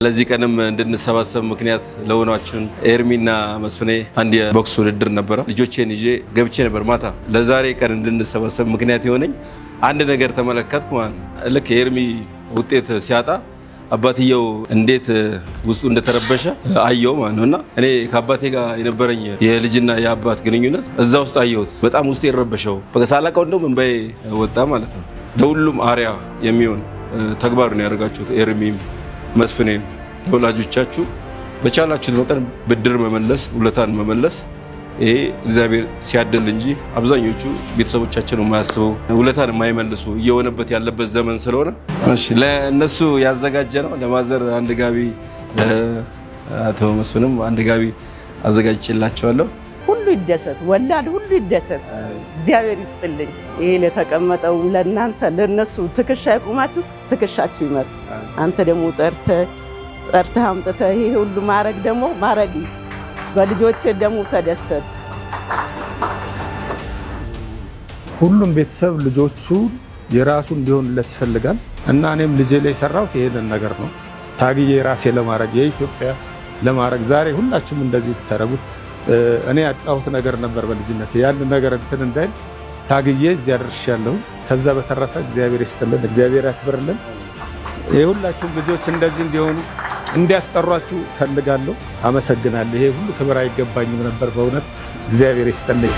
ለዚህ ቀንም እንድንሰባሰብ ምክንያት ለሆናችሁን ኤርሚና መስፍኔ አንድ የቦክስ ውድድር ነበረ። ልጆቼን ይዤ ገብቼ ነበር ማታ። ለዛሬ ቀን እንድንሰባሰብ ምክንያት የሆነኝ አንድ ነገር ተመለከትኩ። ልክ ኤርሚ ውጤት ሲያጣ አባትየው እንዴት ውስጡ እንደተረበሸ አየው ማለት ነውና እኔ ከአባቴ ጋር የነበረኝ የልጅና የአባት ግንኙነት እዛ ውስጥ አየሁት። በጣም ውስጤ የረበሸው በቃ ሳላውቀው እንደውም እንባዬ ወጣ ማለት ነው። ለሁሉም አሪያ የሚሆን ተግባር ነው ያደርጋችሁት። ኤርሚም መስፍኔም ለወላጆቻችሁ በቻላችሁት መጠን ብድር መመለስ፣ ውለታን መመለስ ይሄ እግዚአብሔር ሲያደል እንጂ አብዛኞቹ ቤተሰቦቻችን የማያስበው ውለታን የማይመልሱ እየሆነበት ያለበት ዘመን ስለሆነ እሺ ለነሱ ያዘጋጀ ነው። ለማዘር አንድ ጋቢ፣ ለአቶ መስፍንም አንድ ጋቢ አዘጋጅቼላቸዋለሁ። ሁሉ ይደሰት፣ ወላድ ሁሉ ይደሰት። እግዚአብሔር ይስጥልኝ። ይሄ ለተቀመጠው ለእናንተ ለነሱ ትከሻ ይቆማችሁ፣ ትከሻችሁ ይመር። አንተ ደግሞ ጠርተህ አምጥተህ ይሄ ሁሉ ማረግ ደግሞ ማረግ በልጆቼ ደግሞ ተደሰት። ሁሉም ቤተሰብ ልጆቹ የራሱ እንዲሆንለት ይፈልጋል እና እኔም ልጄ ላይ ሰራሁት ይሄንን ነገር ነው። ታግዬ ራሴ ለማረግ የኢትዮጵያ ለማረግ ዛሬ ሁላችሁም እንደዚህ ተረጉት። እኔ ያጣሁት ነገር ነበር በልጅነት ያን ነገር እንትን እንዳይል ታግዬ እዚያ ደርሻለሁ። ከዛ በተረፈ እግዚአብሔር ይስጥልን፣ እግዚአብሔር ያክብርልን። የሁላችሁም ልጆች እንደዚህ እንዲሆኑ እንዲያስጠሯችሁ ፈልጋለሁ። አመሰግናለሁ። ይሄ ሁሉ ክብር አይገባኝም ነበር በእውነት እግዚአብሔር ይስጥልኝ።